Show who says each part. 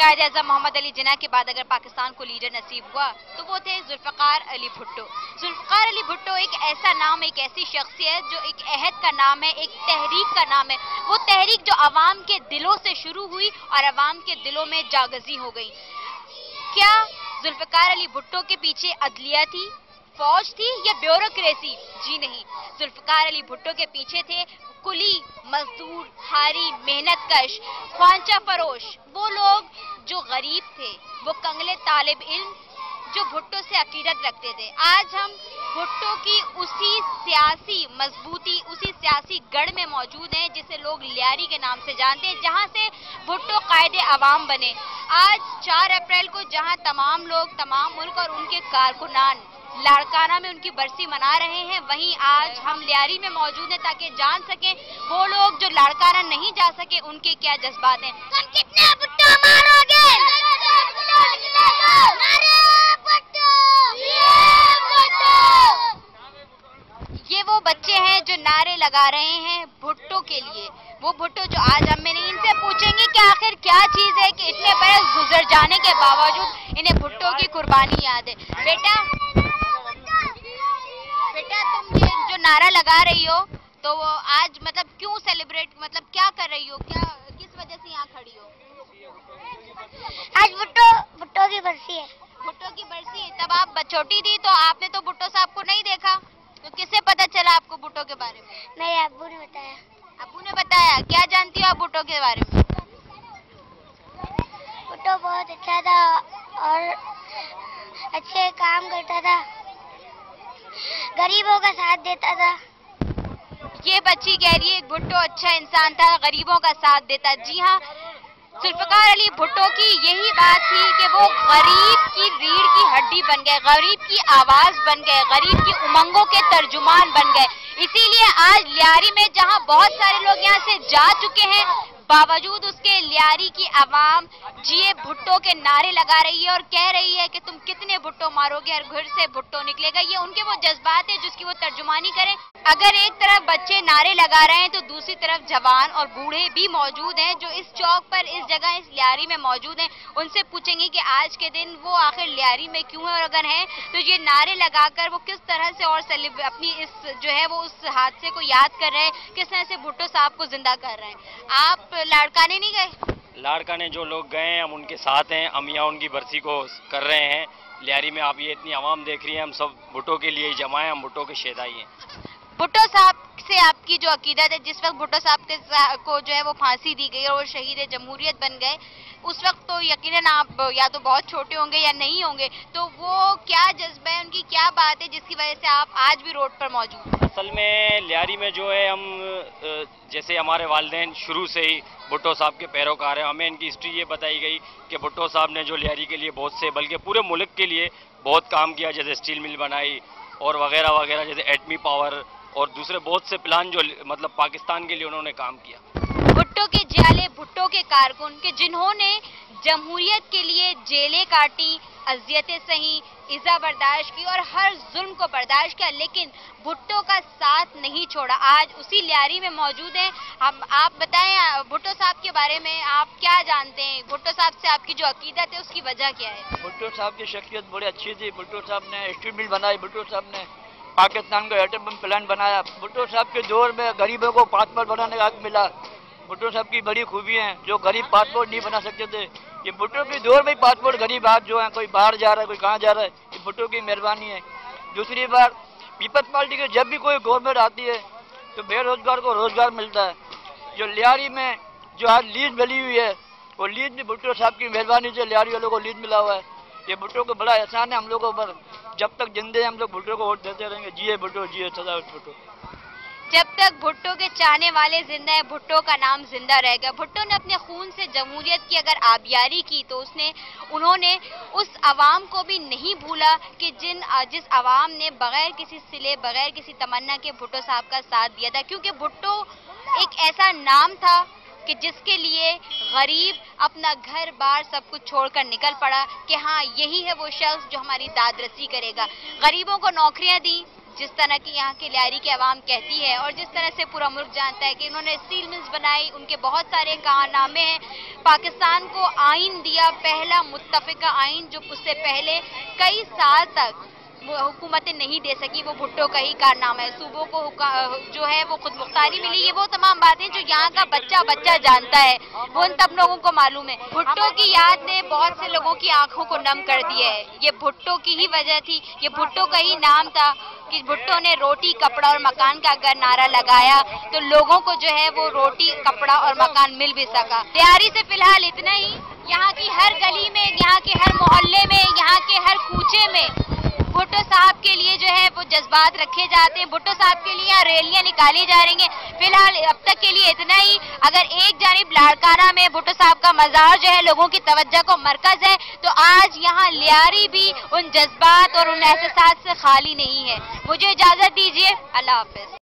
Speaker 1: कायद आज़म मोहम्मद अली जिन्ना के बाद अगर पाकिस्तान को लीडर नसीब हुआ तो वो थे जुल्फ़िकार अली भुट्टो। जुल्फ़िकार अली भुट्टो एक ऐसा नाम, एक ऐसी शख्सियत जो एक अहद का नाम है, एक तहरीक का नाम है। वो तहरीक जो अवाम के दिलों से शुरू हुई और अवाम के दिलों में जागज़ी हो गई। क्या जुल्फ़िकार अली भुट्टो के पीछे अदलिया थी, फौज थी या ब्यूरोक्रेसी? जी नहीं, जुल्फ़िकार अली भुट्टो के पीछे थे कुली, मजदूर, हारी, मेहनतकश, ख्वांचा फरोश, वो लोग जो गरीब थे, वो कंगले तालिब इल्म जो भुट्टो से अकीदत रखते थे। आज हम भुट्टो की उसी सियासी मजबूती, उसी सियासी गढ़ में मौजूद हैं जिसे लोग लियारी के नाम से जानते हैं, जहां से भुट्टो कायदे अवाम बने। आज 4 अप्रैल को जहां तमाम लोग, तमाम मुल्क और उनके कारकुनान लाड़काना में उनकी बरसी मना रहे हैं, वहीं आज हम लियारी में मौजूद हैं ताकि जान सकें वो लोग जो लाड़काना नहीं जा सके उनके क्या जज्बात हैं। तुम कितने भुट्टो मारोगे? ये वो बच्चे हैं जो नारे लगा रहे हैं भुट्टो के लिए। वो भुट्टो जो आज हम मैंने इनसे पूछेंगे कि आखिर क्या चीज है कि इतने बरस गुजर जाने के बावजूद इन्हें भुट्टो की कुर्बानी याद है। बेटा तुम ये जो नारा लगा रही हो तो वो आज मतलब क्यों सेलिब्रेट, मतलब क्या कर रही हो, क्या किस वजह से यहाँ खड़ी हो?
Speaker 2: आज भुट्टो की बरसी है।
Speaker 1: भुट्टो की बरसी है। तब आप छोटी थी तो आपने तो भुट्टो साहब को नहीं देखा, तो किससे पता चला आपको भुट्टो के बारे में?
Speaker 2: मेरे अब्बू ने बताया।
Speaker 1: अब्बू ने बताया। क्या जानती हो आप भुट्टो के बारे में?
Speaker 2: भुट्टो बहुत अच्छा था और अच्छे काम करता था, गरीबों का साथ देता था।
Speaker 1: ये बच्ची कह रही है भुट्टो अच्छा इंसान था, गरीबों का साथ देता। जी हाँ, जुल्फ़िकार अली भुट्टो की यही बात थी कि वो गरीब की रीढ़ की हड्डी बन गए, गरीब की आवाज बन गए, गरीब की उमंगों के तर्जुमान बन गए। इसीलिए आज लियारी में जहां बहुत सारे लोग यहां से जा चुके हैं, बावजूद उसके लियारी की आवाम जिए भुट्टो के नारे लगा रही है और कह रही है कि तुम कितने भुट्टो मारोगे और घर से भुट्टो निकलेगा। ये उनके वो जज्बात है जिसकी वो तर्जुमानी करें। अगर एक तरफ बच्चे नारे लगा रहे हैं तो दूसरी तरफ जवान और बूढ़े भी मौजूद हैं जो इस चौक पर, इस जगह, इस लियारी में मौजूद हैं। उनसे पूछेंगे कि आज के दिन वो आखिर लियारी में क्यों है और अगर हैं तो ये नारे लगाकर वो किस तरह से और अपनी इस जो है वो उस हादसे को याद कर रहे हैं, किस तरह से भुट्टो साहब को जिंदा कर रहे हैं। आप लाड़काने नहीं गए?
Speaker 3: लाड़काने जो लोग गए हैं हम उनके साथ हैं, हम यहाँ उनकी बरसी को कर रहे हैं। लियारी में आप ये इतनी आवाम देख रही है, हम सब भुट्टो के लिए ही जमा हैं, हम भुट्टो के शेदाई हैं।
Speaker 1: भुट्टो साहब से आपकी जो अकीदत है, जिस वक्त भुट्टो साहब को जो है वो फांसी दी गई और वो शहीद जमहूरियत बन गए, उस वक्त तो यकीनन आप या तो बहुत छोटे होंगे या नहीं होंगे, तो वो क्या जज्बा है, उनकी क्या बात है जिसकी वजह से आप आज भी रोड पर मौजूद हैं?
Speaker 3: असल में लियारी में जो है हम जैसे हमारे वालिदैन शुरू से ही भुट्टो साहब के पैरोकार हैं। हमें इनकी हिस्ट्री ये बताई गई कि भुट्टो साहब ने जो लियारी के लिए बहुत से, बल्कि पूरे मुल्क के लिए बहुत काम किया, जैसे स्टील मिल बनाई और वगैरह वगैरह, जैसे एटमी पावर और दूसरे बहुत से प्लान जो मतलब पाकिस्तान के लिए उन्होंने काम किया।
Speaker 1: भुट्टो के जाले, भुट्टो के कारकुन के जिन्होंने जमहूरियत के लिए जेलें काटी, अजियतें सही, इज़ा बर्दाश्त की और हर जुल्म को बर्दाश्त किया, लेकिन भुट्टो का साथ नहीं छोड़ा। आज उसी लियारी में मौजूद हैं हम। आप बताएं भुट्टो साहब के बारे में, आप क्या जानते हैं? भुट्टो साहब से आपकी जो अकीदत है उसकी वजह क्या है?
Speaker 4: भुट्टो साहब की शख्सियत बड़ी अच्छी थी। भुट्टो साहब ने स्टील मिल बनाई, भुट्टो साहब ने पाकिस्तान का एटम बम प्लान बनाया। भुट्टो साहब के दौर में गरीबों को पासपोर्ट बनाने का हक मिला। भुट्टो साहब की बड़ी खूबी है, जो गरीब पासपोर्ट नहीं बना सकते थे, ये भुट्टो के दौर में पासपोर्ट गरीब आज जो है, कोई बाहर जा रहा है, कोई कहाँ जा रहा है, ये भुट्टो की मेहरबानी है। दूसरी बार पीपल्स पार्टी की जब भी कोई गवर्नमेंट आती है तो बेरोजगार को रोजगार मिलता है। जो लियारी में जो आज लीज मिली हुई है, वो लीज भी भुट्टो साहब की मेहरबानी से लियारी वालों को लीज मिला हुआ है। ये भुट्टो को बड़ा एहसान है हम लोगों पर। जब तक जिंदे हैं हम लोग भुट्टो को वोट देते रहेंगे। जिए भुट्टो, जिए सदा भुट्टो।
Speaker 1: जब तक भुट्टो के चाहने वाले जिंदा हैं, भुट्टो का नाम जिंदा रहेगा। भुट्टो ने अपने खून से जमहूरियत की अगर आबियारी की तो उन्होंने उस आवाम को भी नहीं भूला कि जिस आवाम ने बगैर किसी सिले, बगैर किसी तमन्ना के भुट्टो साहब का साथ दिया था। क्योंकि भुट्टो एक ऐसा नाम था कि जिसके लिए गरीब अपना घर बार सब कुछ छोड़कर निकल पड़ा कि हाँ, यही है वो शख्स जो हमारी दादरसी करेगा। गरीबों को नौकरियां दी, जिस तरह की यहाँ की लियारी की आवाम कहती है और जिस तरह से पूरा मुल्क जानता है कि इन्होंने स्टील मिल्स बनाई, उनके बहुत सारे कारनामे हैं। पाकिस्तान को आइन दिया, पहला मुत्तफिका आइन जो उससे पहले कई साल तक हुकूमतें नहीं दे सकी, वो भुट्टो का ही कारनामा है। सूबों को जो है वो खुद मुख्तारी मिली, ये वो तमाम बातें जो यहाँ का बच्चा बच्चा जानता है, वो उन तब लोगों को मालूम है। भुट्टो की याद ने बहुत से लोगों की आंखों को नम कर दिया है। ये भुट्टो की ही वजह थी, ये भुट्टो का ही नाम था कि भुट्टो ने रोटी, कपड़ा और मकान का अगर नारा लगाया तो लोगों को जो है वो रोटी, कपड़ा और मकान मिल भी सका। लियारी से फिलहाल इतना ही। यहाँ की हर गली में, यहाँ के हर मोहल्ले में, यहाँ के हर कूचे में भुट्टो साहब के लिए जो है वो जज्बात रखे जाते हैं। भुट्टो साहब के लिए यहाँ रैलियां निकाली जा रही हैं। फिलहाल अब तक के लिए इतना ही। अगर एक जानिब लाड़काना में भुट्टो साहब का मज़ार जो है लोगों की तवज्जो को मरकज है, तो आज यहाँ लियारी भी उन जज्बात और उन एहसास से खाली नहीं है। मुझे इजाजत दीजिए, अल्लाह हाफिज।